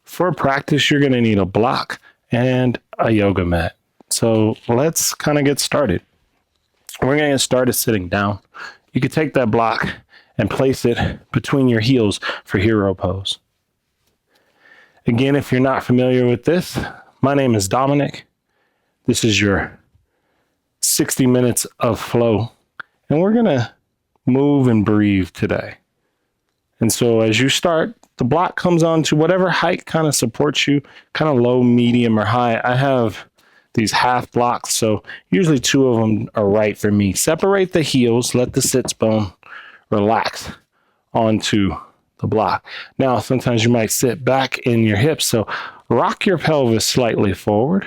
For practice, you're going to need a block and a yoga mat. So let's kind of get started. We're going to get started sitting down. You could take that block and place it between your heels for hero pose. Again, if you're not familiar with this, my name is Dominic. This is your 60 minutes of flow. And we're going to move and breathe today. And so as you start, the block comes on to whatever height kind of supports you, kind of low, medium, or high. I have these half blocks, so usually 2 of them are right for me. Separate the heels, let the sits bone relax onto the block. Now, sometimes you might sit back in your hips, so rock your pelvis slightly forward.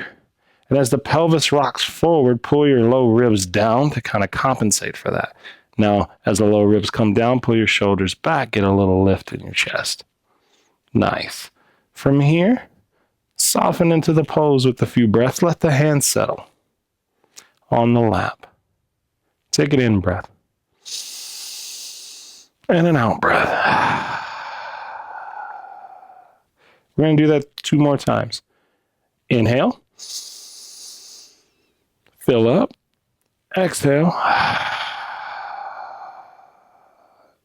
And as the pelvis rocks forward, pull your low ribs down to kind of compensate for that. Now, as the low ribs come down, pull your shoulders back, get a little lift in your chest. Nice. From here, soften into the pose with a few breaths. Let the hands settle on the lap. Take an in breath and an out breath. We're going to do that 2 more times. Inhale. Fill up. Exhale.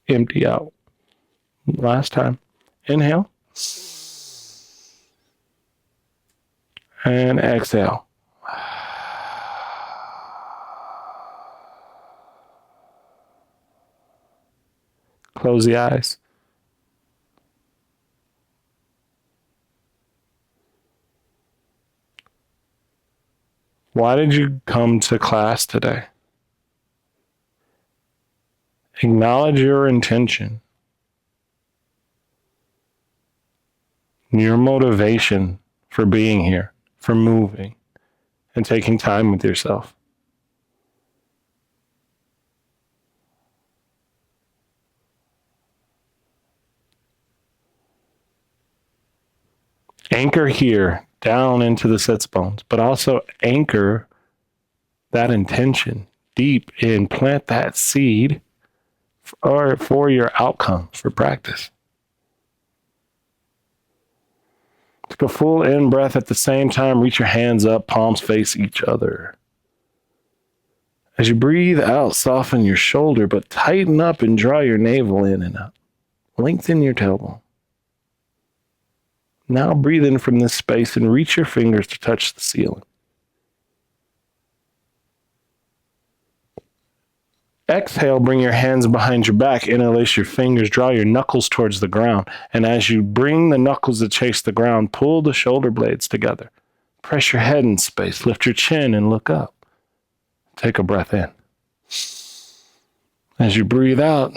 Empty out. Last time. Inhale. And exhale. Close the eyes. Why did you come to class today? Acknowledge your intention, your motivation for being here, for moving, and taking time with yourself. Anchor here, down into the sits bones, but also anchor that intention deep in, plant that seed for your outcome, for practice. Take a full in breath at the same time. Reach your hands up, palms face each other. As you breathe out, soften your shoulder, but tighten up and draw your navel in and out. Lengthen your tailbone. Now breathe in from this space and reach your fingers to touch the ceiling. Exhale, bring your hands behind your back, interlace your fingers, draw your knuckles towards the ground. And as you bring the knuckles to chase the ground, pull the shoulder blades together. Press your head in space, lift your chin and look up. Take a breath in. As you breathe out,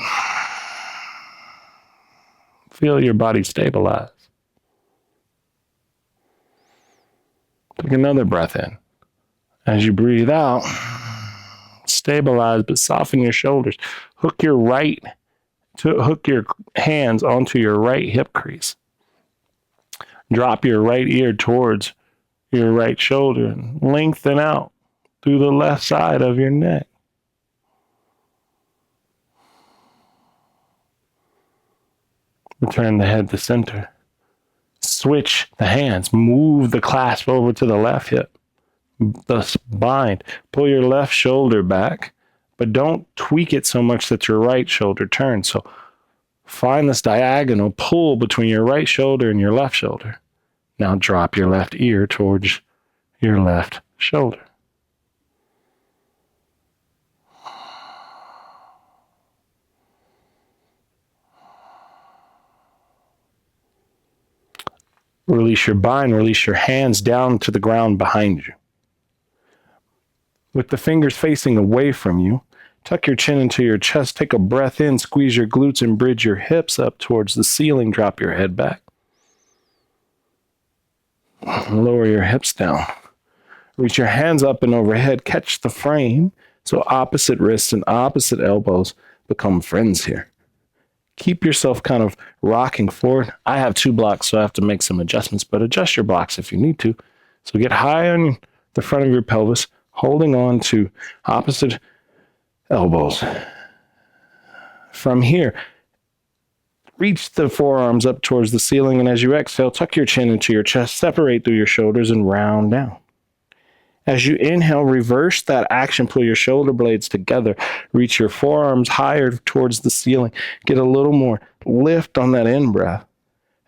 feel your body stabilize. Take another breath in. As you breathe out, stabilize, but soften your shoulders. Hook your hands onto your right hip crease. Drop your right ear towards your right shoulder and lengthen out through the left side of your neck. Return the head to center. Switch the hands. Move the clasp over to the left hip. Thus bind. Pull your left shoulder back, but don't tweak it so much that your right shoulder turns. So find this diagonal pull between your right shoulder and your left shoulder. Now drop your left ear towards your left shoulder. Release your bind, release your hands down to the ground behind you. With the fingers facing away from you, tuck your chin into your chest, take a breath in, squeeze your glutes and bridge your hips up towards the ceiling, drop your head back. Lower your hips down. Reach your hands up and overhead, catch the frame, so opposite wrists and opposite elbows become friends here. Keep yourself kind of rocking forward. I have 2 blocks, so I have to make some adjustments, but adjust your blocks if you need to. So get high on the front of your pelvis, holding on to opposite elbows. From here, Reach the forearms up towards the ceiling, and as you exhale, tuck your chin into your chest, separate through your shoulders, and round down. As you inhale, reverse that action, pull your shoulder blades together, reach your forearms higher towards the ceiling, get a little more lift on that in-breath,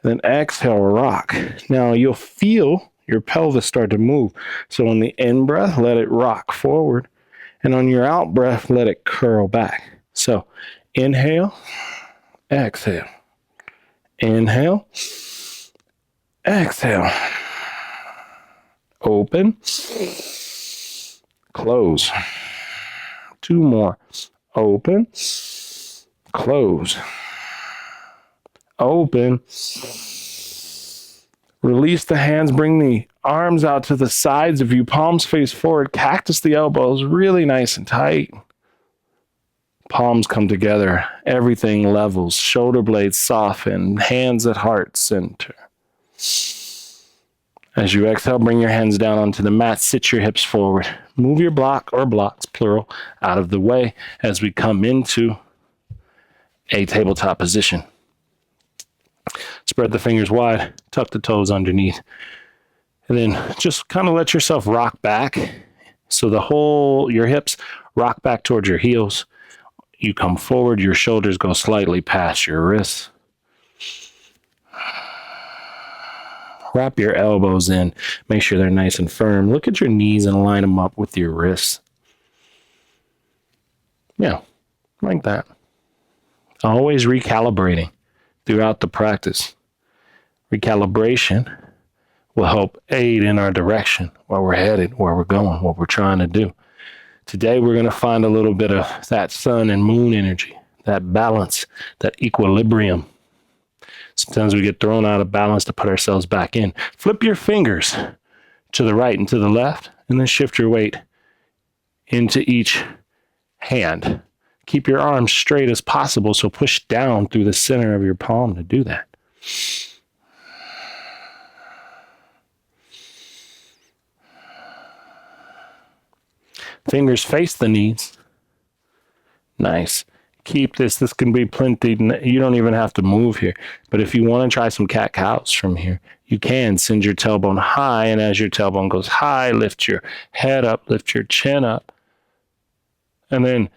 then exhale, rock. Now you'll feel your pelvis start to move. So on the in-breath, let it rock forward, and on your out-breath, let it curl back. So inhale, exhale. Inhale, exhale. Open, close. 2 more. Open, close. Open. Release the hands, bring the arms out to the sides of you, palms face forward, cactus the elbows, really nice and tight. Palms come together, everything levels, shoulder blades soften, hands at heart center. As you exhale, bring your hands down onto the mat, sit your hips forward. Move your block or blocks, plural, out of the way as we come into a tabletop position. Spread the fingers wide, tuck the toes underneath. And then just kind of let yourself rock back. So your hips rock back towards your heels. You come forward, your shoulders go slightly past your wrists. Wrap your elbows in. Make sure they're nice and firm. Look at your knees and line them up with your wrists. Yeah, like that. Always recalibrating throughout the practice. Recalibration will help aid in our direction, where we're headed, where we're going, what we're trying to do. Today, we're going to find a little bit of that sun and moon energy, that balance, that equilibrium. Sometimes we get thrown out of balance to put ourselves back in. Flip your fingers to the right and to the left, and then shift your weight into each hand. Keep your arms straight as possible, so push down through the center of your palm to do that. Fingers face the knees. Nice. Keep this. This can be plenty. You don't even have to move here. But if you want to try some cat-cows from here, you can send your tailbone high. And as your tailbone goes high, lift your head up, lift your chin up. And then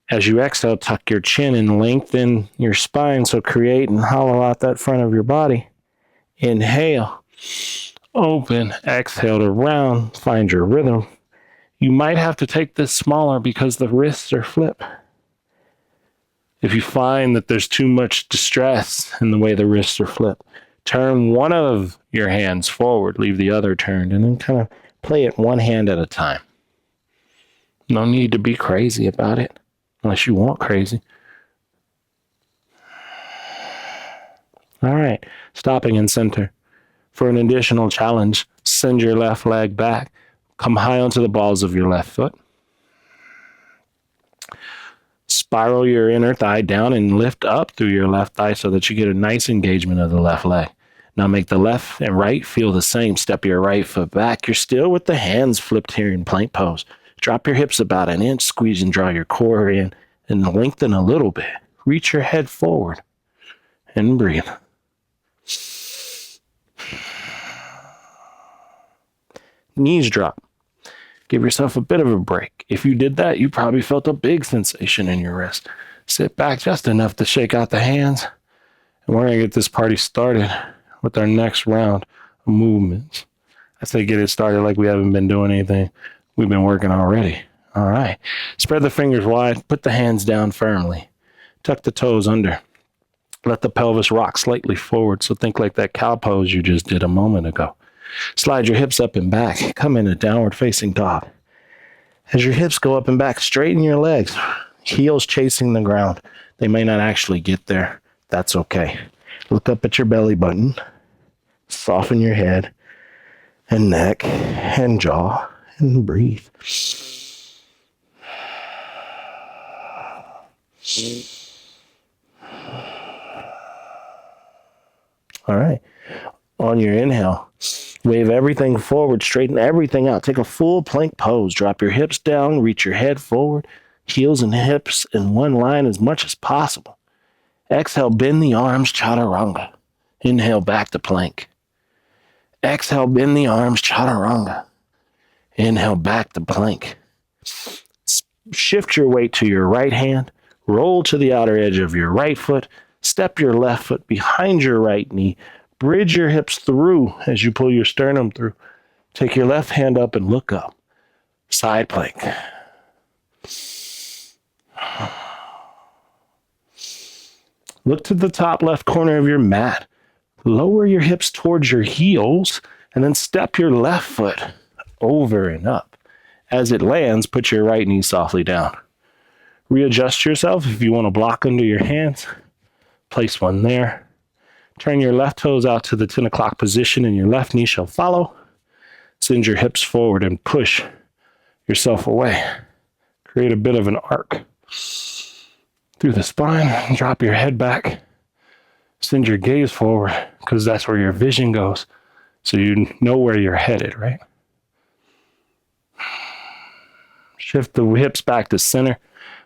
as you exhale, tuck your chin and lengthen your spine. So create and hollow out that front of your body. Inhale, open, exhale to round, find your rhythm. You might have to take this smaller because the wrists are flip. If you find that there's too much distress in the way the wrists are flipped, turn one of your hands forward, leave the other turned, and then kind of play it one hand at a time. No need to be crazy about it, unless you want crazy. All right, stopping in center. For an additional challenge, send your left leg back. Come high onto the balls of your left foot. Spiral your inner thigh down and lift up through your left thigh so that you get a nice engagement of the left leg. Now make the left and right feel the same. Step your right foot back. You're still with the hands flipped here in plank pose. Drop your hips about an inch, squeeze and draw your core in, and lengthen a little bit. Reach your head forward and breathe. Knees drop. Give yourself a bit of a break. If you did that, you probably felt a big sensation in your wrist. Sit back just enough to shake out the hands. And we're going to get this party started with our next round of movements. I say get it started like we haven't been doing anything. We've been working already. All right. Spread the fingers wide. Put the hands down firmly. Tuck the toes under. Let the pelvis rock slightly forward. So think like that cow pose you just did a moment ago. Slide your hips up and back. Come in a downward facing dog. As your hips go up and back, straighten your legs. Heels chasing the ground. They may not actually get there. That's okay. Look up at your belly button. Soften your head and neck and jaw and breathe. All right. On your inhale, wave everything forward, straighten everything out. Take a full plank pose. Drop your hips down, reach your head forward, heels and hips in one line as much as possible. Exhale, bend the arms, chaturanga. Inhale, back to plank. Exhale, bend the arms, chaturanga. Inhale, back to plank. Shift your weight to your right hand. Roll to the outer edge of your right foot. Step your left foot behind your right knee. Bridge your hips through as you pull your sternum through. Take your left hand up and look up. Side plank. Look to the top left corner of your mat. Lower your hips towards your heels and then step your left foot over and up. As it lands, put your right knee softly down. Readjust yourself if you want to block under your hands. Place one there. Turn your left toes out to the 10 o'clock position and your left knee shall follow. Send your hips forward and push yourself away. Create a bit of an arc through the spine. Drop your head back. Send your gaze forward because that's where your vision goes. So you know where you're headed, right? Shift the hips back to center.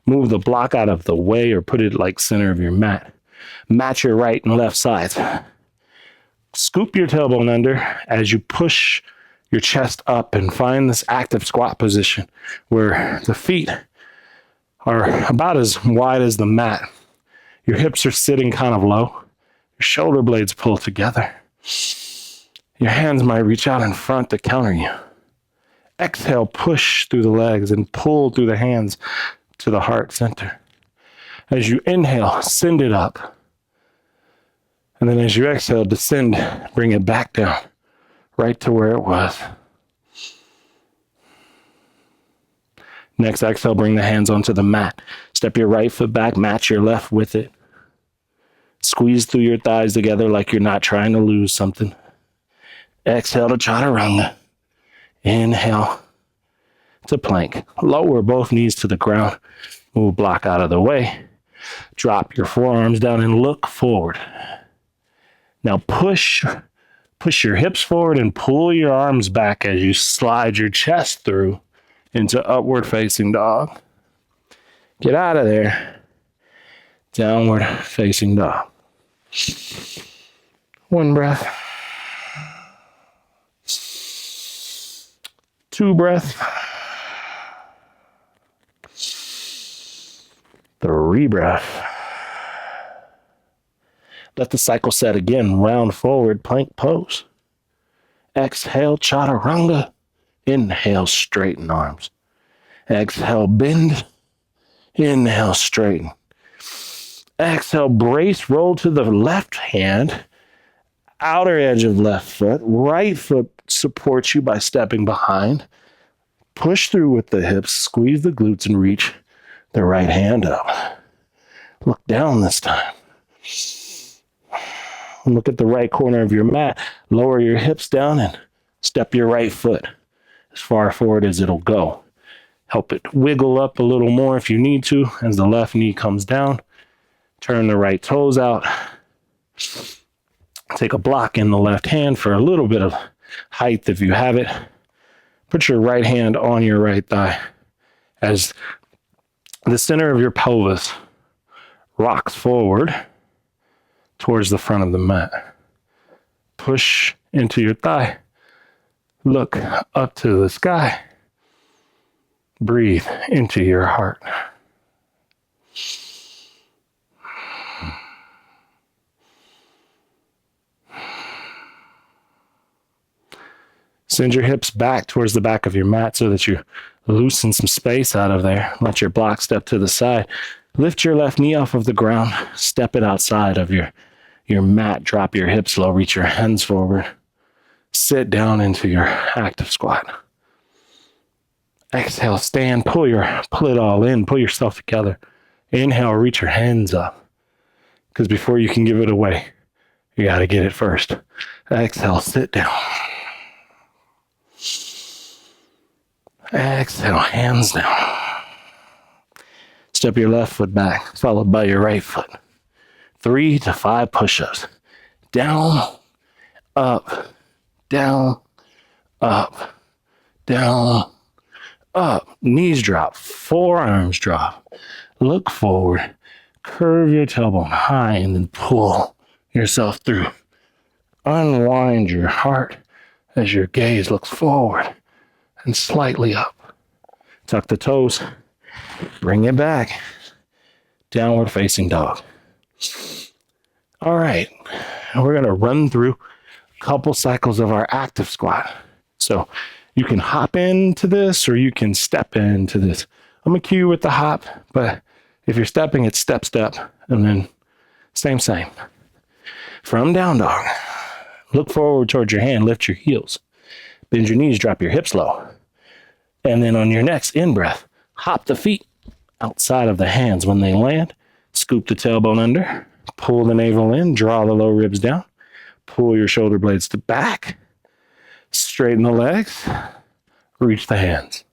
Move the block out of the way or put it like center of your mat. Match your right and left sides. Scoop your tailbone under as you push your chest up and find this active squat position where the feet are about as wide as the mat. Your hips are sitting kind of low. Your shoulder blades pull together. Your hands might reach out in front to counter you. Exhale, push through the legs and pull through the hands to the heart center. As you inhale, send it up. And then as you exhale, descend, bring it back down, right to where it was. Next exhale, bring the hands onto the mat. Step your right foot back, match your left with it. Squeeze through your thighs together like you're not trying to lose something. Exhale to chaturanga. Inhale to plank. Lower both knees to the ground. Move block out of the way. Drop your forearms down and look forward. Now push your hips forward and pull your arms back as you slide your chest through into upward facing dog. Get out of there. Downward facing dog. One breath. 2 breaths. 3 breaths. Let the cycle set again. Round forward, plank pose. Exhale, chaturanga. Inhale, straighten arms. Exhale, bend. Inhale, straighten. Exhale, brace, roll to the left hand. Outer edge of left foot. Right foot supports you by stepping behind. Push through with the hips. Squeeze the glutes and reach the right hand up. Look down this time. Look at the right corner of your mat. Lower your hips down and step your right foot as far forward as it'll go. Help it wiggle up a little more if you need to as the left knee comes down. Turn the right toes out. Take a block in the left hand for a little bit of height if you have it. Put your right hand on your right thigh as the center of your pelvis rocks forward towards the front of the mat. Push into your thigh. Look up to the sky. Breathe into your heart. Send your hips back towards the back of your mat so that you loosen some space out of there. Let your block step to the side. Lift your left knee off of the ground. Step it outside of your mat. Drop your hips low. Reach your hands forward. Sit down into your active squat. Exhale, stand. Pull it all in. Pull yourself together. Inhale, reach your hands up. Because before you can give it away, you got to get it first. Exhale, sit down. Exhale, hands down. Step your left foot back, followed by your right foot. 3 to 5 push-ups. Down, up, down, up, down, up. Knees drop, forearms drop. Look forward. Curve your tailbone high and then pull yourself through. Unwind your heart as your gaze looks forward and slightly up. Tuck the toes. Bring it back. Downward facing dog. All right. We're going to run through a couple cycles of our active squat. So you can hop into this or you can step into this. I'm going to cue you with the hop, but if you're stepping, it's step, step, and then same. From down dog, look forward towards your hand, lift your heels. Bend your knees, drop your hips low. And then on your next in-breath, hop the feet outside of the hands. When they land, scoop the tailbone under, pull the navel in, draw the low ribs down, pull your shoulder blades to back, straighten the legs, reach the hands.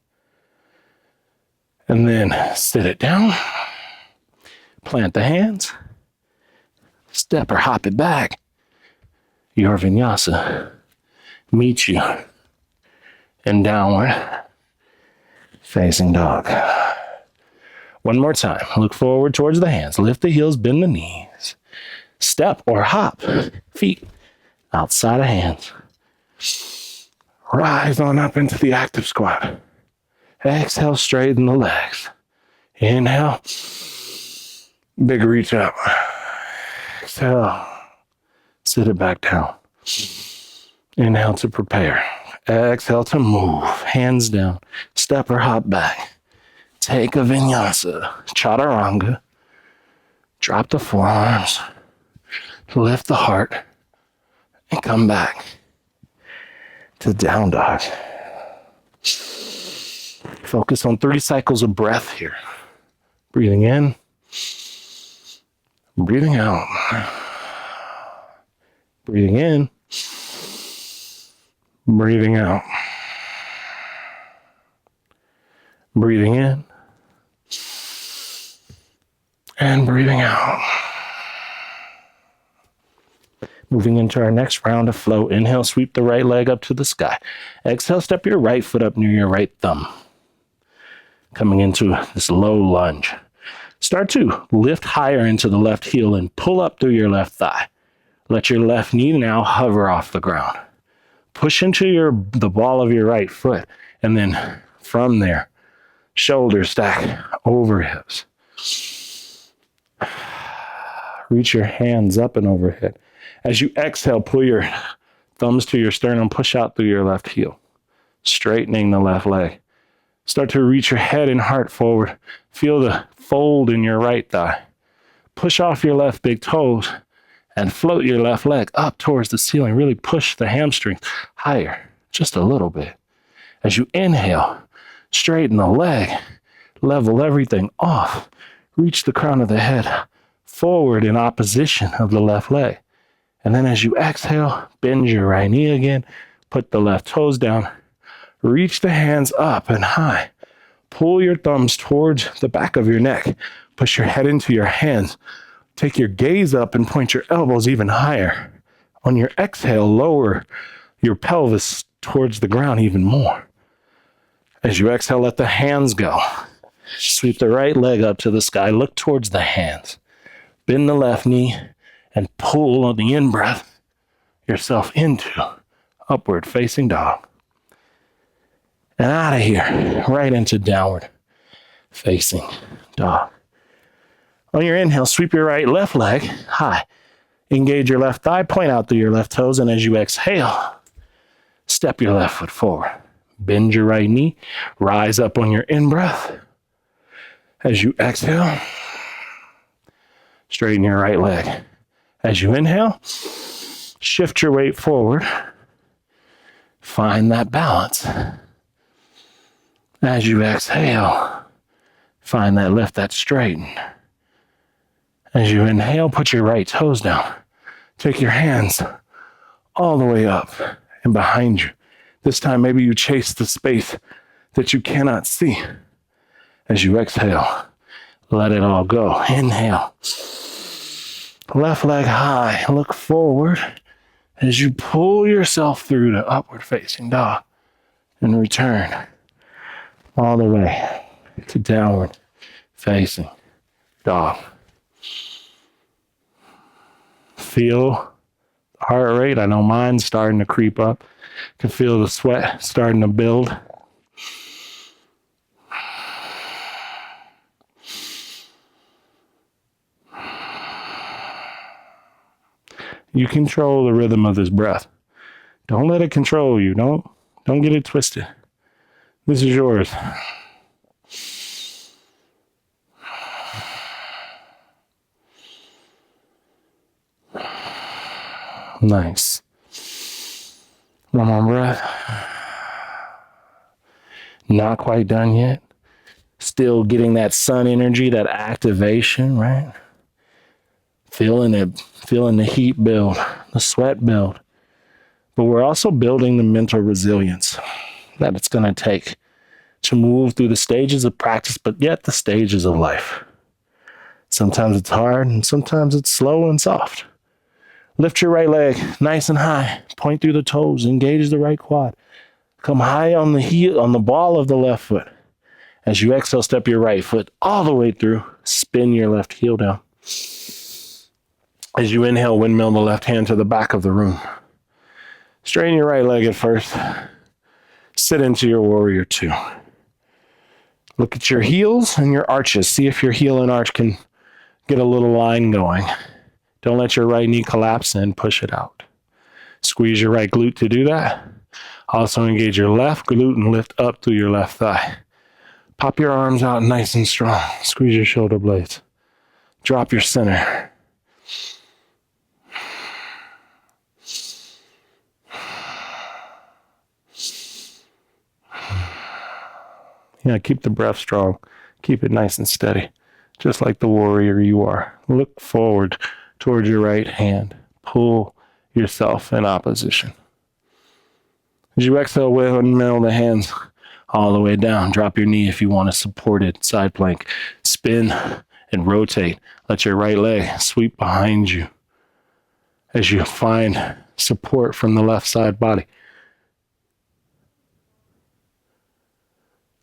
And then sit it down, plant the hands, step or hop it back. Your vinyasa meets you in downward facing dog. One more time. Look forward towards the hands. Lift the heels, bend the knees. Step or hop feet outside of hands. Rise on up into the active squat. Exhale, straighten the legs. Inhale. Big reach up. Exhale. Sit it back down. Inhale to prepare. Exhale to move. Hands down. Step or hop back. Take a vinyasa. Chaturanga. Drop the forearms. Lift the heart. And come back to down dog. Focus on 3 cycles of breath here. Breathing in. Breathing out. Breathing in. Breathing out. Breathing in. And breathing out. Moving into our next round of flow. Inhale, sweep the right leg up to the sky. Exhale, step your right foot up near your right thumb. Coming into this low lunge. Start to lift higher into the left heel and pull up through your left thigh. Let your left knee now hover off the ground. Push into the ball of your right foot. And then from there, shoulders stack over hips. Reach your hands up and overhead. As you exhale, pull your thumbs to your sternum, push out through your left heel, straightening the left leg. Start to reach your head and heart forward. Feel the fold in your right thigh. Push off your left big toes and float your left leg up towards the ceiling. Really push the hamstrings higher, just a little bit. As you inhale, straighten the leg, level everything off. Reach the crown of the head forward in opposition of the left leg. And then as you exhale, bend your right knee again, put the left toes down, reach the hands up and high. Pull your thumbs towards the back of your neck. Push your head into your hands. Take your gaze up and point your elbows even higher. On your exhale, lower your pelvis towards the ground even more. As you exhale, let the hands go. Sweep the right leg up to the sky. Look towards the hands. Bend the left knee and pull on the in-breath yourself into upward facing dog. And out of here, right into downward facing dog. On your inhale, sweep your left leg high. Engage your left thigh, point out through your left toes, and as you exhale, step your left foot forward. Bend your right knee, rise up on your in-breath. As you exhale, straighten your right leg. As you inhale, shift your weight forward. Find that balance. As you exhale, find that lift, that straighten. As you inhale, put your right toes down. Take your hands all the way up and behind you. This time, maybe you chase the space that you cannot see. As you exhale, let it all go. Inhale. Left leg high. Look forward as you pull yourself through to upward facing dog and return all the way to downward facing dog. Feel the heart rate. I know mine's starting to creep up. Can feel the sweat starting to build. You control the rhythm of this breath. Don't let it control you. Don't get it twisted. This is yours. Nice. One more breath. Not quite done yet. Still getting that sun energy, that activation, right? Feeling it, feeling the heat build, the sweat build. But we're also building the mental resilience that it's going to take to move through the stages of practice, but yet the stages of life. Sometimes it's hard and sometimes it's slow and soft. Lift your right leg nice and high. Point through the toes. Engage the right quad. Come high on the heel, on the ball of the left foot. As you exhale, step your right foot all the way through. Spin your left heel down. As you inhale, windmill the left hand to the back of the room. Straighten your right leg at first. Sit into your warrior two. Look at your heels and your arches. See if your heel and arch can get a little line going. Don't let your right knee collapse in. Push it out. Squeeze your right glute to do that. Also engage your left glute and lift up through your left thigh. Pop your arms out nice and strong. Squeeze your shoulder blades. Drop your center. Yeah, keep the breath strong. Keep it nice and steady, just like the warrior you are. Look forward towards your right hand. Pull yourself in opposition. As you exhale, windmill the hands all the way down. Drop your knee if you want to support it. Side plank. Spin and rotate. Let your right leg sweep behind you as you find support from the left side body.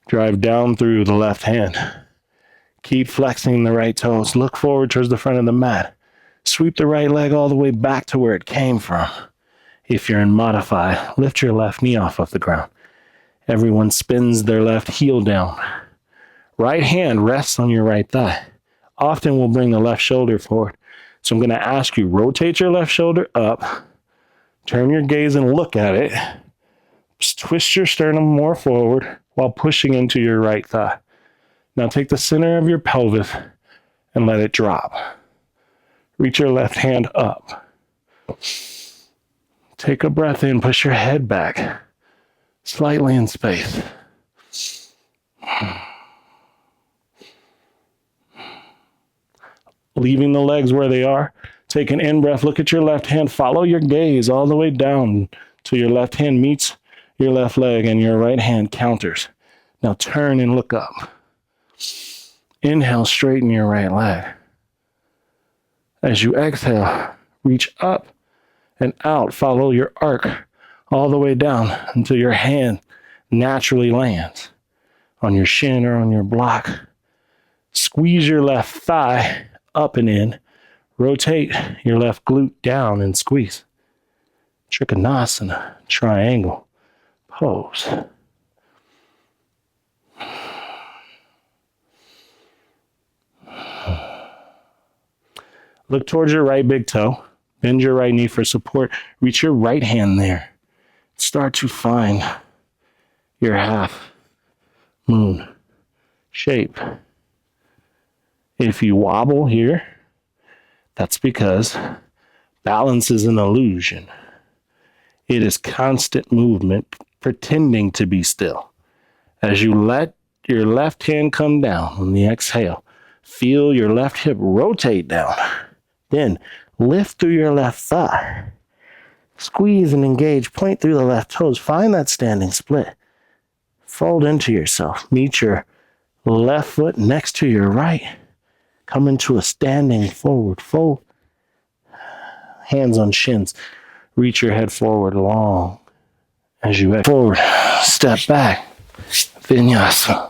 Drive down through the left hand. Keep flexing the right toes. Look forward towards the front of the mat. Sweep the right leg all the way back to where it came from. If you're in modify, lift your left knee off of the ground. Everyone spins their left heel down. Right hand rests on your right thigh. Often we'll bring the left shoulder forward. So I'm going to ask you, rotate your left shoulder up. Turn your gaze and look at it. Just twist your sternum more forward while pushing into your right thigh. Now take the center of your pelvis and let it drop. Reach your left hand up. Take a breath in, push your head back slightly in space. Leaving the legs where they are. Take an in-breath, look at your left hand, follow your gaze all the way down till your left hand meets your left leg and your right hand counters. Now turn and look up. Inhale, straighten your right leg. As you exhale, reach up and out. Follow your arc all the way down until your hand naturally lands on your shin or on your block. Squeeze your left thigh up and in. Rotate your left glute down and squeeze. Trikonasana, triangle pose. Look towards your right big toe. Bend your right knee for support. Reach your right hand there. Start to find your half moon shape. If you wobble here, that's because balance is an illusion. It is constant movement pretending to be still. As you let your left hand come down on the exhale, feel your left hip rotate down. Then lift through your left thigh. Squeeze and engage. Point through the left toes. Find that standing split. Fold into yourself. Meet your left foot next to your right. Come into a standing forward fold. Hands on shins. Reach your head forward long. As you exhale forward, step back. Vinyasa.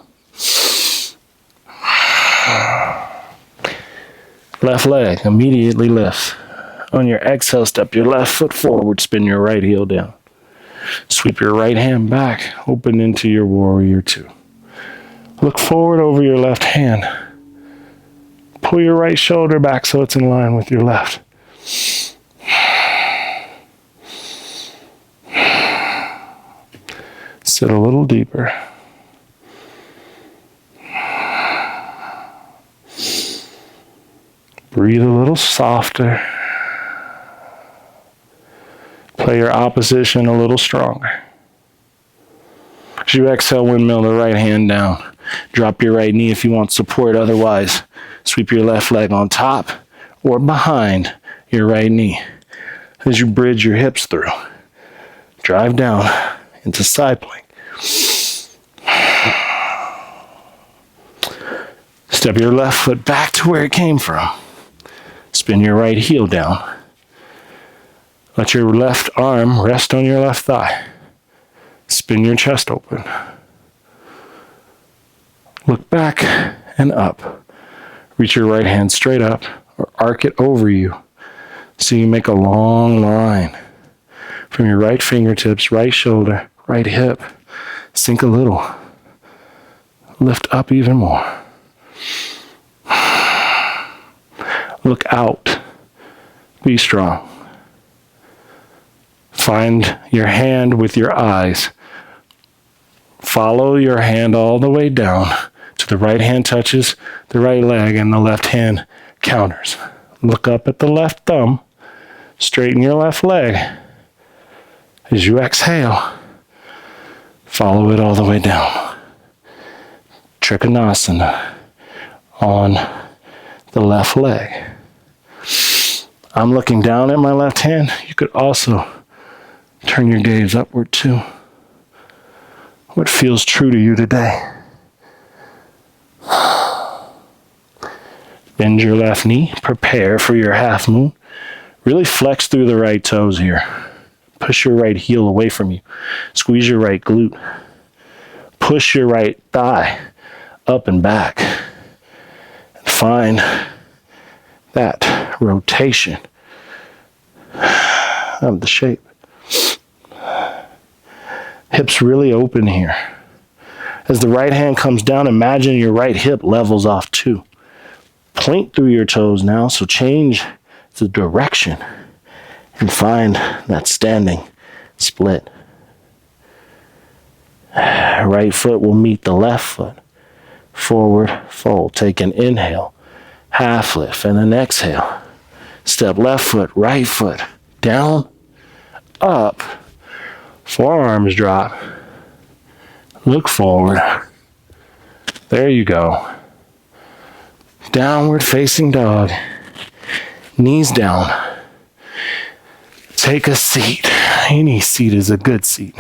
Left leg immediately lifts. On your exhale, step your left foot forward, spin your right heel down. Sweep your right hand back, open into your warrior two. Look forward over your left hand. Pull your right shoulder back so it's in line with your left. Sit a little deeper. Breathe a little softer. Play your opposition a little stronger. As you exhale, windmill the right hand down. Drop your right knee if you want support. Otherwise, sweep your left leg on top or behind your right knee. As you bridge your hips through, drive down into side plank. Step your left foot back to where it came from. Spin your right heel down. Let your left arm rest on your left thigh. Spin your chest open. Look back and up. Reach your right hand straight up or arc it over you so you make a long line from your right fingertips, right shoulder, right hip. Sink a little. Lift up even more. Look out. Be strong. Find your hand with your eyes. Follow your hand all the way down to the right hand touches the right leg and the left hand counters. Look up at the left thumb. Straighten your left leg. As you exhale, follow it all the way down. Trikonasana on the left leg. I'm looking down at my left hand. You could also turn your gaze upward too. What feels true to you today? Bend your left knee. Prepare for your half moon. Really flex through the right toes here. Push your right heel away from you. Squeeze your right glute. Push your right thigh up and back. And find that rotation of the shape. Hips really open here. As the right hand comes down, imagine your right hip levels off too. Point through your toes now, so change the direction and find that standing split. Right foot will meet the left foot. Forward fold. Take an inhale, half lift, and an exhale. Step left foot, right foot, down, up. Forearms drop. Look forward. There you go. Downward facing dog. Knees down. Take a seat. Any seat is a good seat.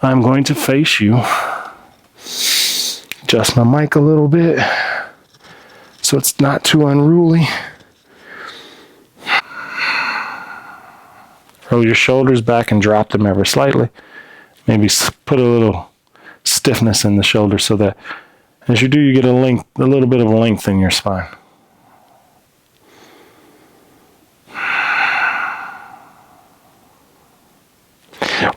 I'm going to face you. Adjust my mic a little bit so it's not too unruly. Roll your shoulders back and drop them ever slightly. Maybe put a little stiffness in the shoulder so that as you do, you get a little bit of length in your spine.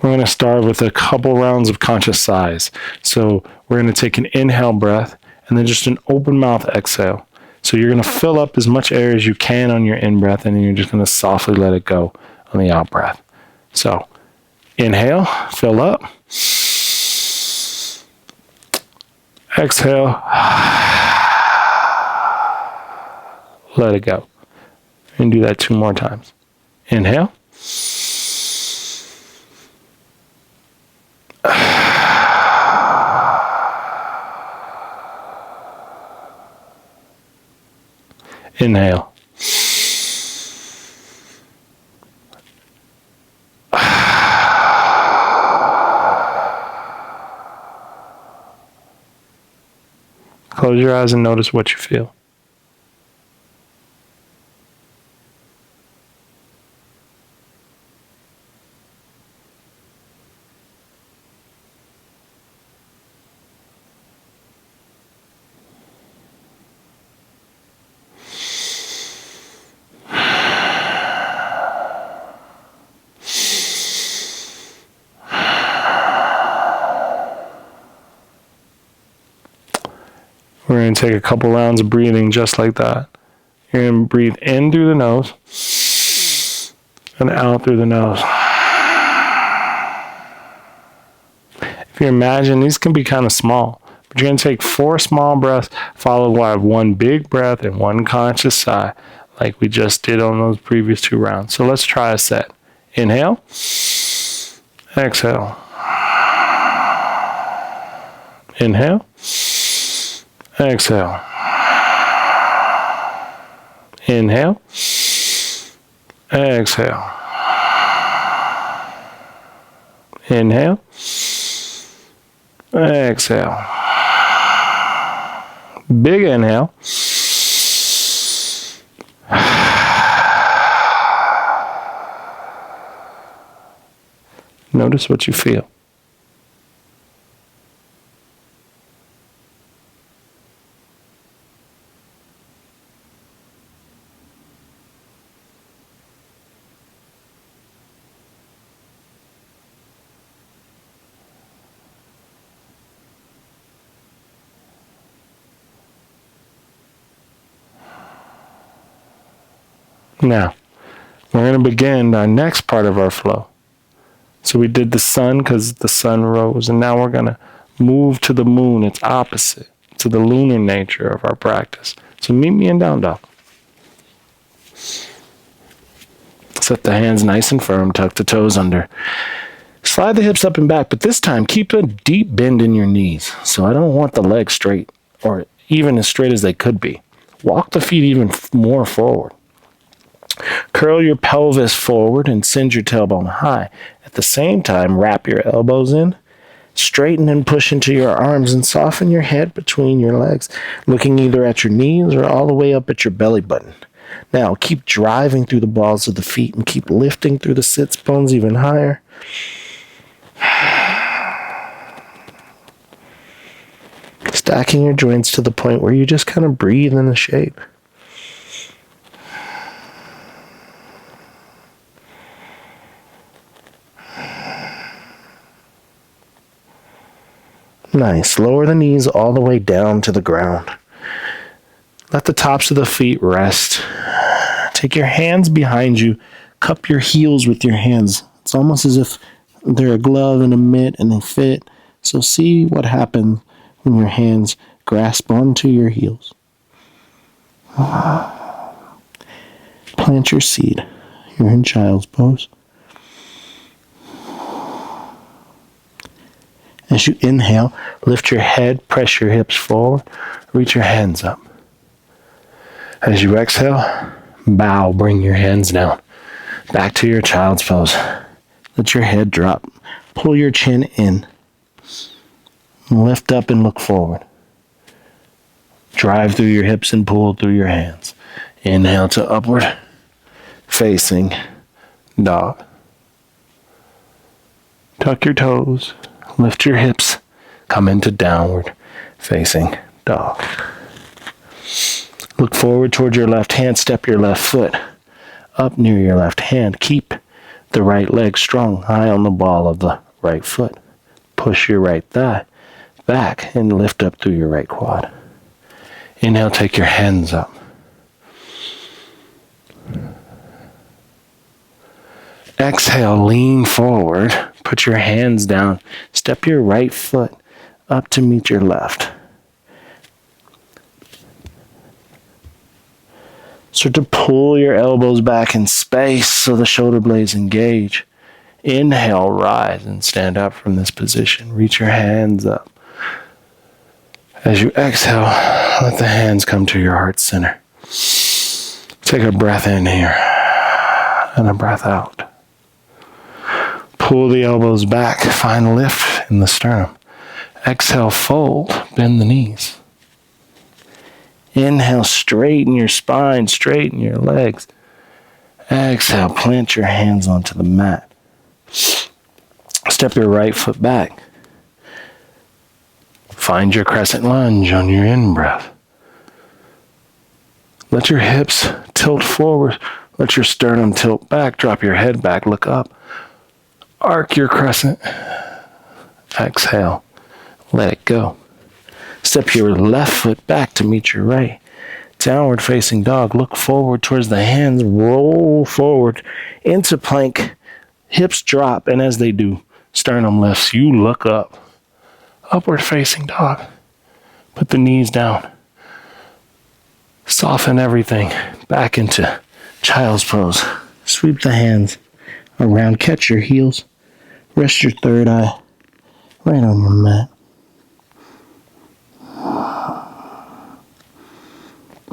We're going to start with a couple rounds of conscious sighs. So we're going to take an inhale breath and then just an open mouth exhale. So you're going to fill up as much air as you can on your in breath, and then you're just going to softly let it go on the out breath. So inhale, fill up. Exhale. Let it go. And do that 2 more times. Inhale. Inhale. Close your eyes and notice what you feel. We're going to take a couple rounds of breathing just like that. You're going to breathe in through the nose and out through the nose. If you imagine, these can be kind of small, but you're going to take 4 small breaths followed by 1 big breath and 1 conscious sigh, like we just did on those previous 2 rounds. So let's try a set. Inhale, exhale. Inhale, exhale. Inhale, exhale. Inhale, exhale. Big inhale. Notice what you feel. Now, we're going to begin our next part of our flow. So we did the sun because the sun rose, and now we're going to move to the moon. It's opposite to the lunar nature of our practice. So meet me in down dog. Set the hands nice and firm, tuck the toes under. Slide the hips up and back, but this time keep a deep bend in your knees. So I don't want the legs straight, or even as straight as they could be. Walk the feet even more forward. Curl your pelvis forward and send your tailbone high. At the same time, wrap your elbows in, straighten and push into your arms, and soften your head between your legs, looking either at your knees or all the way up at your belly button. Now, keep driving through the balls of the feet and keep lifting through the sits bones even higher. Stacking your joints to the point where you just kind of breathe in the shape. Nice. Lower the knees all the way down to the ground. Let the tops of the feet rest. Take your hands behind you. Cup your heels with your hands. It's almost as if they're a glove and a mitt and they fit. So see what happens when your hands grasp onto your heels. Plant your seed. You're in child's pose. As you inhale, lift your head, press your hips forward, reach your hands up. As you exhale, bow, bring your hands down. Back to your child's pose. Let your head drop. Pull your chin in. Lift up and look forward. Drive through your hips and pull through your hands. Inhale to upward, facing dog. Tuck your toes. Lift your hips, come into downward facing dog. Look forward toward your left hand, step your left foot up near your left hand. Keep the right leg strong, high on the ball of the right foot. Push your right thigh back and lift up through your right quad. Inhale, take your hands up. Exhale, lean forward. Put your hands down. Step your right foot up to meet your left. Start to pull your elbows back in space so the shoulder blades engage. Inhale, rise and stand up from this position. Reach your hands up. As you exhale, let the hands come to your heart center. Take a breath in here and a breath out. Pull the elbows back, find lift in the sternum. Exhale, fold, bend the knees. Inhale, straighten your spine, straighten your legs. Exhale, plant your hands onto the mat. Step your right foot back. Find your crescent lunge on your in-breath. Let your hips tilt forward. Let your sternum tilt back. Drop your head back, look up. Arc your crescent. Exhale. Let it go. Step your left foot back to meet your right. Downward facing dog. Look forward towards the hands. Roll forward into plank. Hips drop, and as they do, sternum lifts. You look up. Upward facing dog. Put the knees down. Soften everything back into child's pose. Sweep the hands around. Catch your heels. Rest your third eye right on your mat.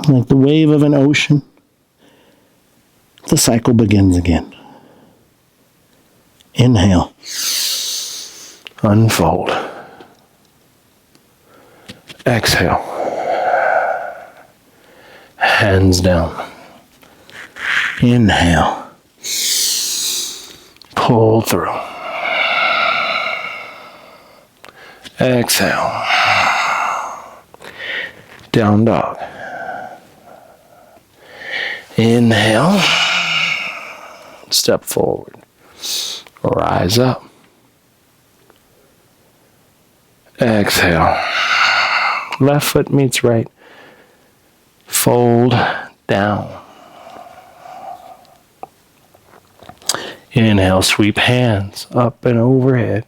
Like the wave of an ocean, the cycle begins again. Inhale. Unfold. Exhale. Hands down. Inhale. Pull through. Exhale. Down dog. Inhale. Step forward. Rise up. Exhale. Left foot meets right. Fold down. Inhale, sweep hands up and overhead.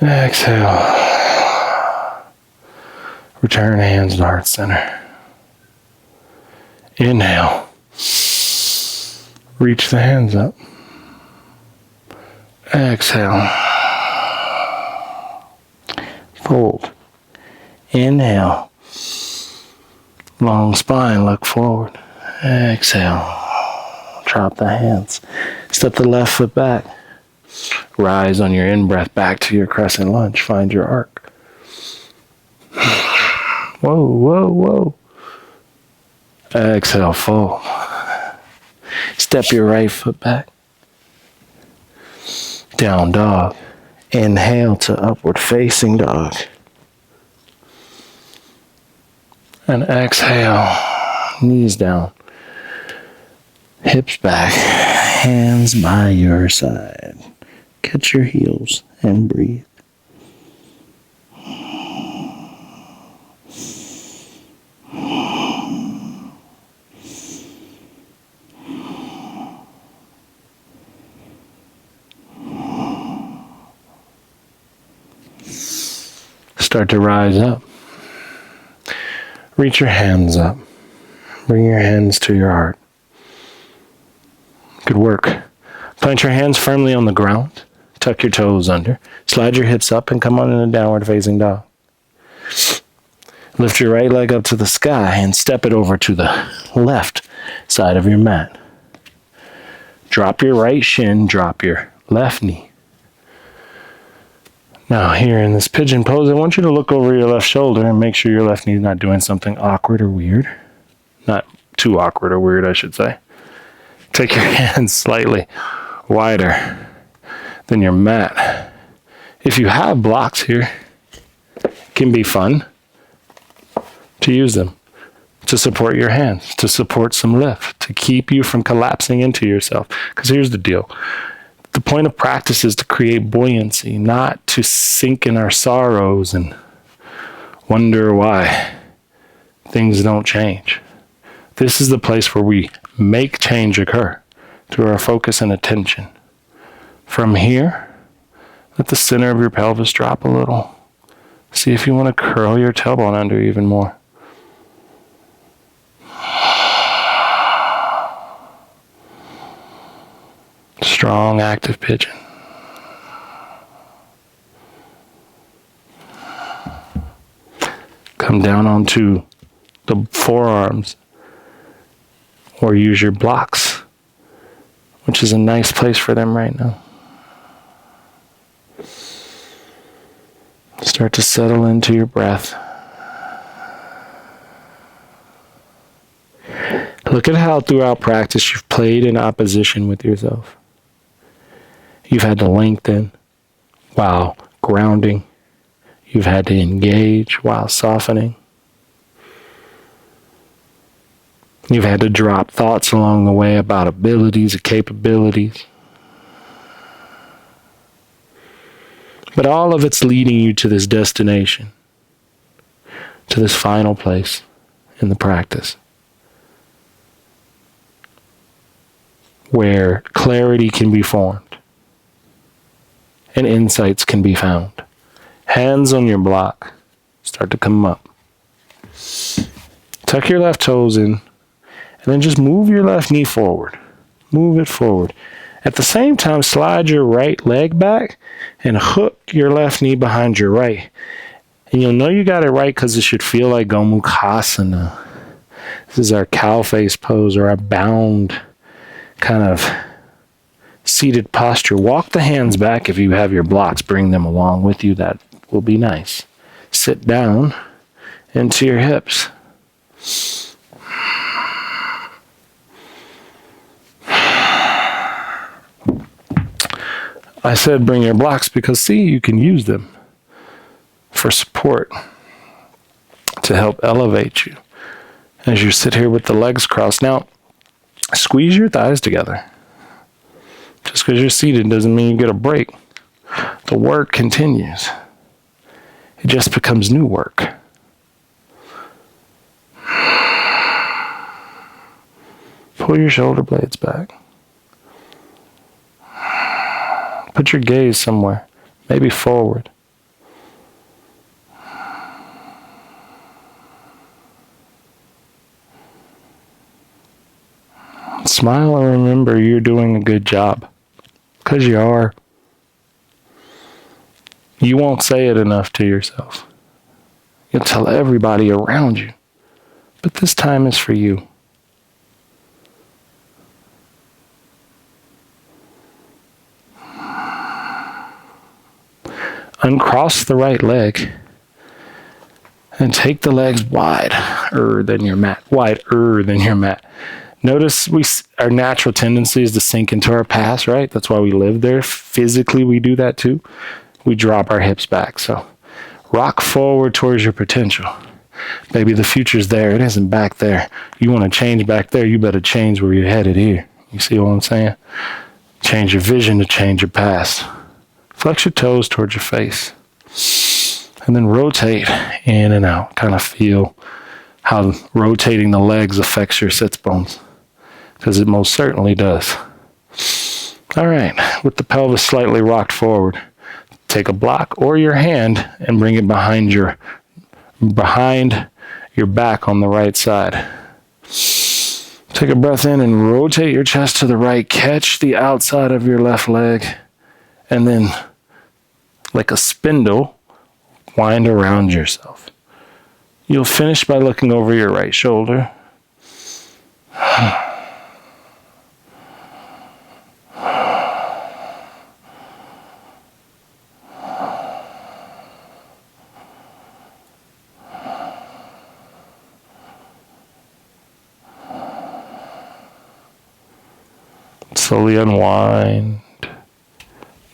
Exhale. Return hands to heart center. Inhale. Reach the hands up. Exhale. Fold. Inhale. Long spine, look forward. Exhale. Drop the hands. Step the left foot back. Rise on your in-breath back to your crescent lunge. Find your arc. Whoa, whoa, whoa. Exhale, fold. Step your right foot back. Down dog. Inhale to upward facing dog. And exhale. Knees down. Hips back. Hands by your side. Catch your heels and breathe. Start to rise up. Reach your hands up. Bring your hands to your heart. Good work. Plant your hands firmly on the ground. Tuck your toes under. Slide your hips up and come on in a downward facing dog. Lift your right leg up to the sky and step it over to the left side of your mat. Drop your right shin, drop your left knee. Now here in this pigeon pose, I want you to look over your left shoulder and make sure your left knee is not doing something awkward or weird. Not too awkward or weird, I should say. Take your hands slightly wider than your mat. If you have blocks here, it can be fun to use them to support your hands, to support some lift, to keep you from collapsing into yourself. Because here's the deal. The point of practice is to create buoyancy, not to sink in our sorrows and wonder why things don't change. This is the place where we make change occur through our focus and attention. From here, let the center of your pelvis drop a little. See if you want to curl your tailbone under even more. Strong, active pigeon. Come down onto the forearms or use your blocks, which is a nice place for them right now. Start to settle into your breath. Look at how throughout practice you've played in opposition with yourself. You've had to lengthen while grounding. You've had to engage while softening. You've had to drop thoughts along the way about abilities or capabilities. But all of it's leading you to this destination, to this final place in the practice where clarity can be formed and insights can be found. Hands on your block. Start to come up. Tuck your left toes in, and then just move your left knee forward. Move it forward. At the same time, slide your right leg back and hook your left knee behind your right. And you'll know you got it right because it should feel like Gomukhasana. This is our cow face pose, or our bound kind of seated posture. Walk the hands back if you have your blocks. Bring them along with you. That will be nice. Sit down into your hips. I said bring your blocks because, see, you can use them for support to help elevate you as you sit here with the legs crossed. Now, squeeze your thighs together. Just because you're seated doesn't mean you get a break. The work continues. It just becomes new work. Pull your shoulder blades back. Put your gaze somewhere, maybe forward. Smile and remember you're doing a good job, because you are. You won't say it enough to yourself. You'll tell everybody around you, but this time is for you. Uncross the right leg and take the legs wider than your mat. Wider than your mat. Notice our natural tendency is to sink into our past, right? That's why we live there. Physically, we do that too. We drop our hips back. So rock forward towards your potential. Maybe the future's there. It isn't back there. You want to change back there, you better change where you're headed here. You see what I'm saying? Change your vision to change your past. Flex your toes towards your face. And then rotate in and out. Kind of feel how rotating the legs affects your sits bones. Because it most certainly does. All right. With the pelvis slightly rocked forward, take a block or your hand and bring it behind your back on the right side. Take a breath in and rotate your chest to the right. Catch the outside of your left leg. And then, like a spindle, wind around yourself. You'll finish by looking over your right shoulder. Slowly unwind.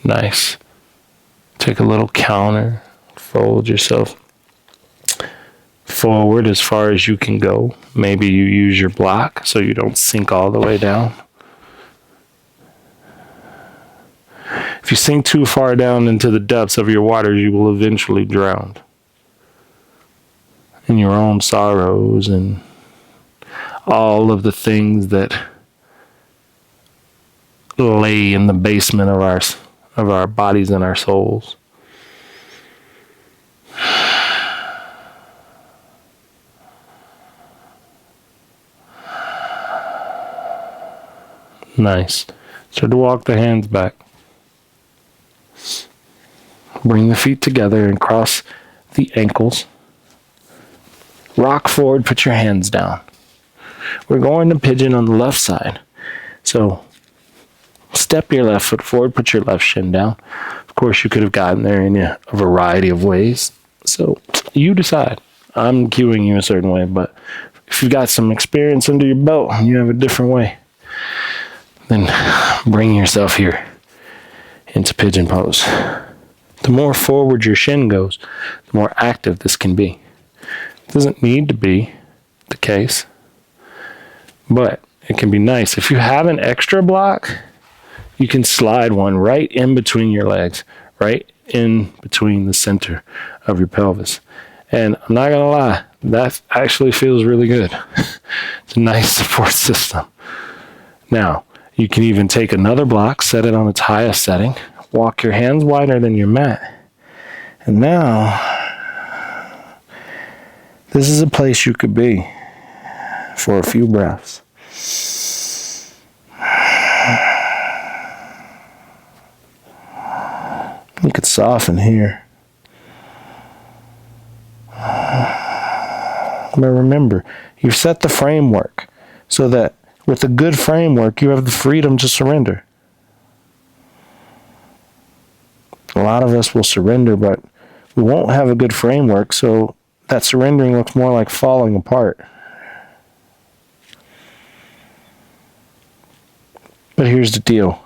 Nice. Take a little counter. Fold yourself forward as far as you can go. Maybe you use your block so you don't sink all the way down. If you sink too far down into the depths of your waters, you will eventually drown in your own sorrows and all of the things that lay in the basement of our bodies and our souls. Nice. Start to walk the hands back. Bring the feet together and cross the ankles. Rock forward, put your hands down. We're going to pigeon on the left side. So step your left foot forward, put your left shin down. Of course, you could have gotten there in a variety of ways. So you decide. I'm cueing you a certain way, but if you've got some experience under your belt and you have a different way, then bring yourself here into pigeon pose. The more forward your shin goes, the more active this can be. It doesn't need to be the case, but it can be nice. If you have an extra block, you can slide one right in between your legs, right in between the center of your pelvis. And I'm not going to lie, That actually feels really good. It's a nice support system. Now, you can even take another block, set it on its highest setting, walk your hands wider than your mat. And now, this is a place you could be for a few breaths. You could soften here. But remember, you've set the framework so that with a good framework, you have the freedom to surrender. A lot of us will surrender, but we won't have a good framework, so that surrendering looks more like falling apart. But here's the deal.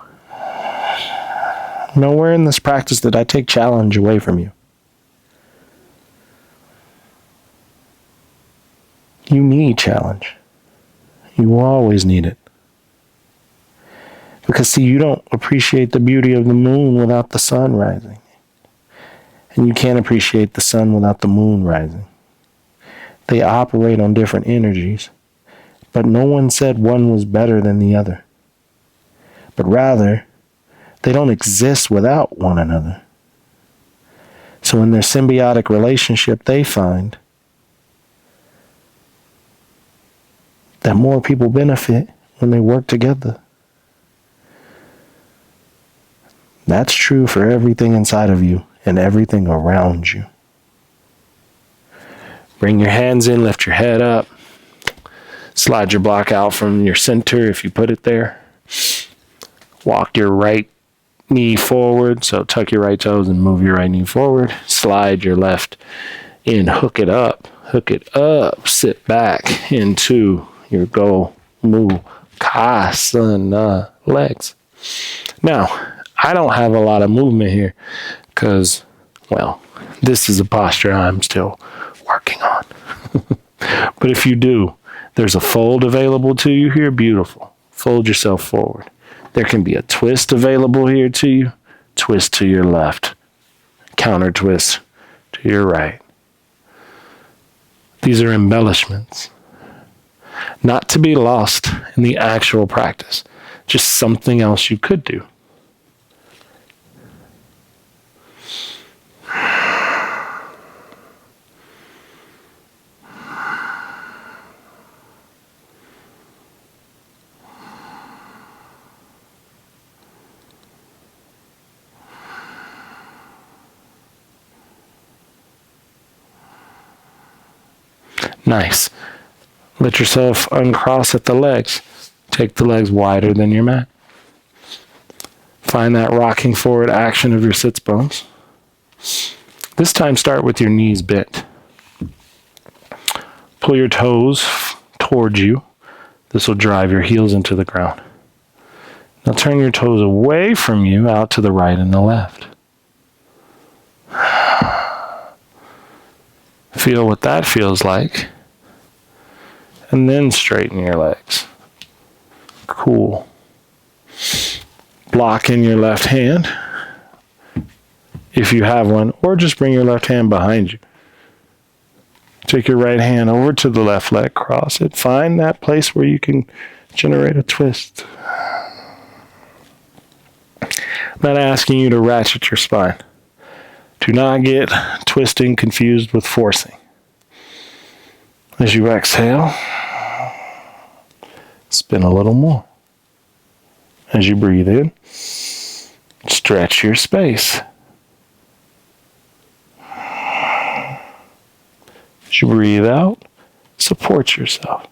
Nowhere in this practice did I take challenge away from you. You need challenge. You will always need it. Because see, you don't appreciate the beauty of the moon without the sun rising. And you can't appreciate the sun without the moon rising. They operate on different energies, but no one said one was better than the other. But rather, they don't exist without one another. So in their symbiotic relationship, they find that more people benefit when they work together. That's true for everything inside of you and everything around you. Bring your hands in, lift your head up. Slide your block out from your center if you put it there. Walk your right knee forward, so tuck your right toes and move your right knee forward. Slide your left in, hook it up, sit back into your Go Mu Kasana legs. Now, I don't have a lot of movement here because, well, this is a posture I'm still working on. But if you do, there's a fold available to you here. Beautiful. Fold yourself forward. There can be a twist available here to you. Twist to your left. Counter twist to your right. These are embellishments. Not to be lost in the actual practice. Just something else you could do. Nice. Let yourself uncross at the legs. Take the legs wider than your mat. Find that rocking forward action of your sits bones. This time start with your knees bent. Pull your toes towards you. This will drive your heels into the ground. Now turn your toes away from you out to the right and the left. Feel what that feels like. And then straighten your legs. Cool. Block in your left hand, if you have one, or just bring your left hand behind you. Take your right hand over to the left leg, cross it. Find that place where you can generate a twist. I'm not asking you to ratchet your spine. Do not get twisting confused with forcing. As you exhale, spin a little more. As you breathe in, stretch your space. As you breathe out, support yourself.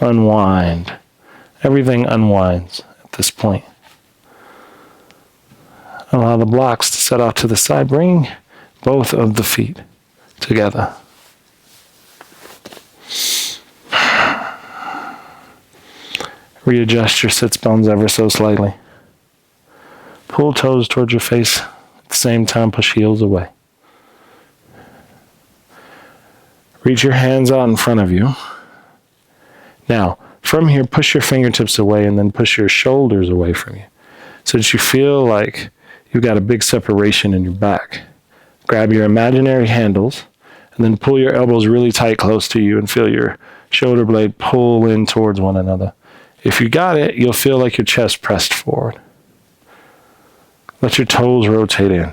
Unwind. Everything unwinds at this point. Allow the blocks to set off to the side. Bring both of the feet together. Readjust your sits bones ever so slightly. Pull toes towards your face. At the same time, push heels away. Reach your hands out in front of you. Now, from here, push your fingertips away and then push your shoulders away from you. so that you feel like you've got a big separation in your back. Grab your imaginary handles and then pull your elbows really tight close to you and feel your shoulder blade pull in towards one another. If you got it, you'll feel like your chest pressed forward. Let your toes rotate in.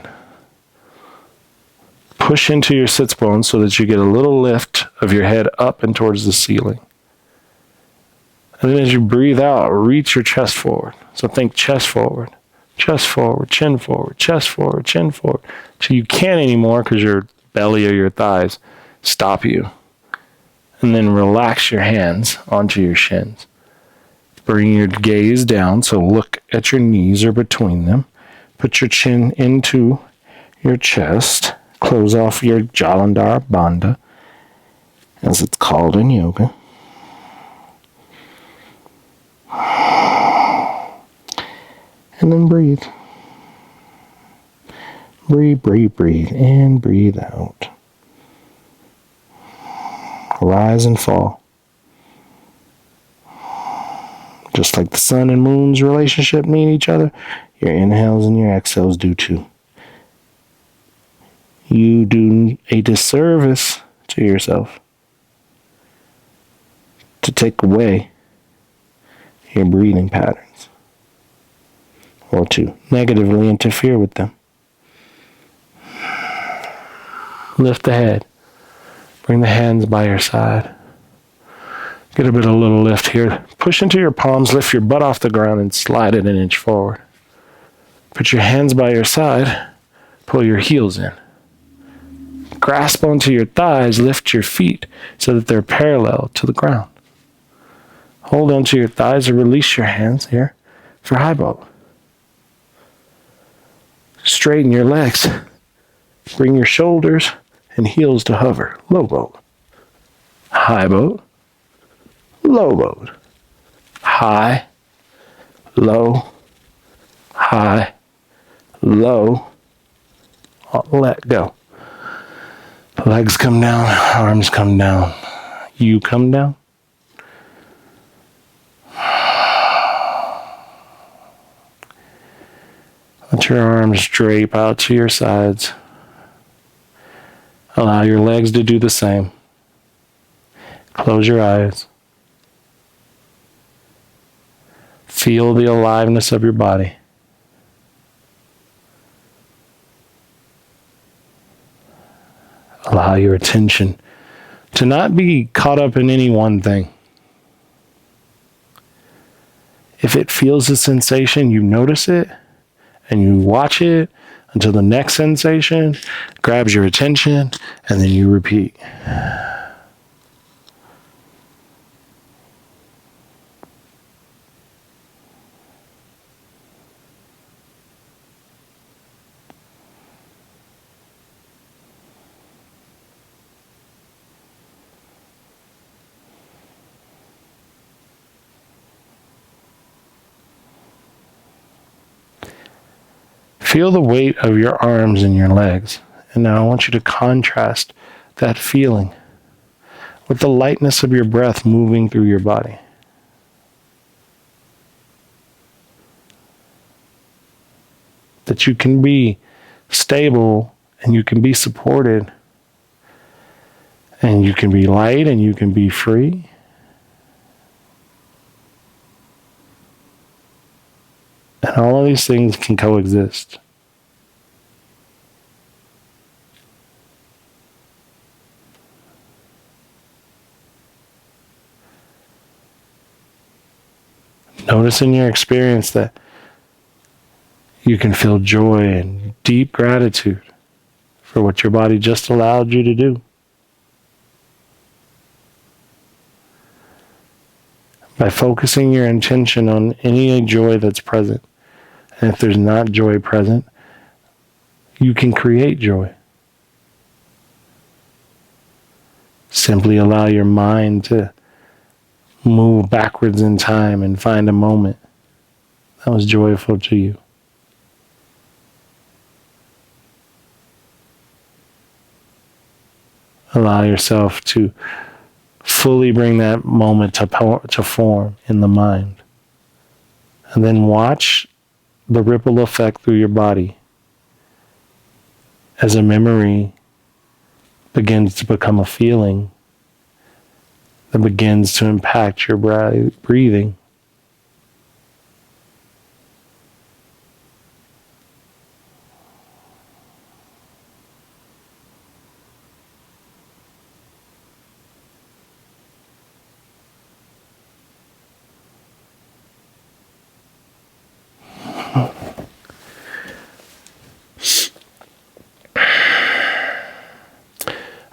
Push into your sits bones so that you get a little lift of your head up and towards the ceiling. And then as you breathe out, reach your chest forward. So think chest forward, chin forward, chest forward, chin forward. So you can't anymore because your belly or your thighs stop you. And then relax your hands onto your shins. Bring your gaze down, so look at your knees or between them. Put your chin into your chest. Close off your Jalandhar Bandha, as it's called in yoga. And then breathe. Breathe, breathe, breathe, and breathe out. Rise and fall. Just like the sun and moon's relationship need each other, your inhales and your exhales do too. You do a disservice to yourself to take away your breathing patterns or to negatively interfere with them. Lift the head. Bring the hands by your side. Get a bit of a little lift here. Push into your palms, lift your butt off the ground and slide it an inch forward. Put your hands by your side. Pull your heels in. Grasp onto your thighs, lift your feet so that they're parallel to the ground. Hold onto your thighs or release your hands here for high boat. Straighten your legs. Bring your shoulders and heels to hover. Low boat. High boat. Low boat. High. Low. High. Low. Let go. Legs come down, arms come down. You come down. Let your arms drape out to your sides. Allow your legs to do the same. Close your eyes. Feel the aliveness of your body. Allow your attention to not be caught up in any one thing. If it feels a sensation, you notice it and you watch it until the next sensation grabs your attention, and then you repeat. Feel the weight of your arms and your legs. And now I want you to contrast that feeling with the lightness of your breath moving through your body. That you can be stable and you can be supported and you can be light and you can be free. And all of these things can coexist. Notice in your experience that you can feel joy and deep gratitude for what your body just allowed you to do. By focusing your intention on any joy that's present. And if there's not joy present, you can create joy. Simply allow your mind to move backwards in time and find a moment that was joyful to you. Allow yourself to fully bring that moment to form in the mind. And then watch the ripple effect through your body as a memory begins to become a feeling that begins to impact your breathing.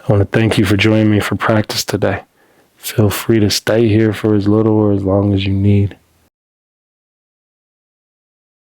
I want to thank you for joining me for practice today. Feel free to stay here for as little or as long as you need.